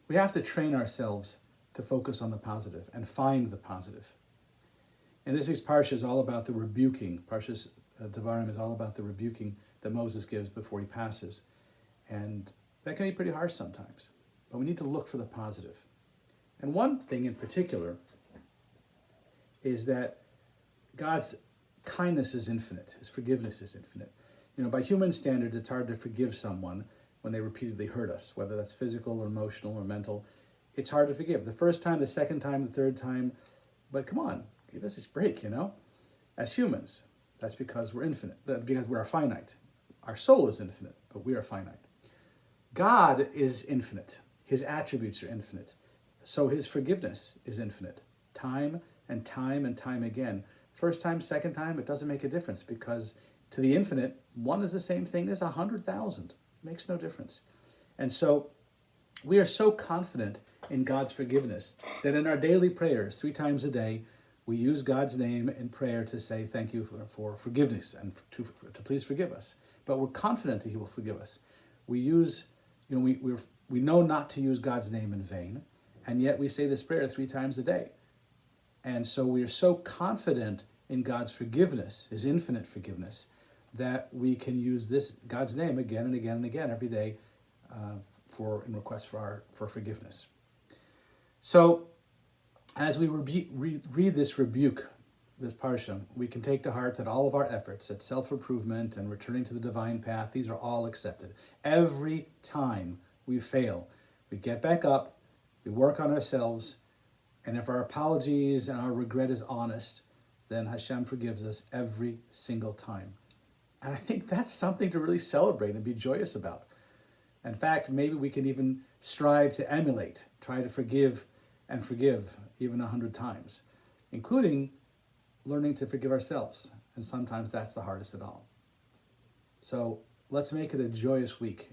we have to train ourselves to focus on the positive and find the positive. And this week's Parsha is all about the rebuking. Parshas Devarim is all about the rebuking that Moses gives before he passes. And that can be pretty harsh sometimes. But we need to look for the positive. And one thing in particular is that God's kindness is infinite. His forgiveness is infinite. By human standards, it's hard to forgive someone when they repeatedly hurt us, whether that's physical or emotional or mental. It's hard to forgive. The first time, the second time, the third time. But come on, give us a break, As humans, that's because we're infinite, because we are finite. Our soul is infinite, but we are finite. God is infinite. His attributes are infinite. So his forgiveness is infinite. Time and time and time again. First time, second time, it doesn't make a difference, because to the infinite, one is the same thing as 100,000. Makes no difference. And so we are so confident in God's forgiveness that in our daily prayers, 3 times a day, we use God's name in prayer to say thank you for forgiveness and to please forgive us. But we're confident that he will forgive us. We use, we know not to use God's name in vain, and yet we say this prayer 3 times a day. And so we are so confident in God's forgiveness, his infinite forgiveness, that we can use this God's name again and again and again every day in request for forgiveness. So as we read this rebuke, this parsha, we can take to heart that all of our efforts at self-improvement and returning to the divine path, these are all accepted. Every time we fail, we get back up, we work on ourselves, and if our apologies and our regret is honest, then Hashem forgives us every single time. And I think that's something to really celebrate and be joyous about. In fact, maybe we can even strive to emulate, try to forgive and forgive even 100 times, including learning to forgive ourselves. And sometimes that's the hardest of all. So let's make it a joyous week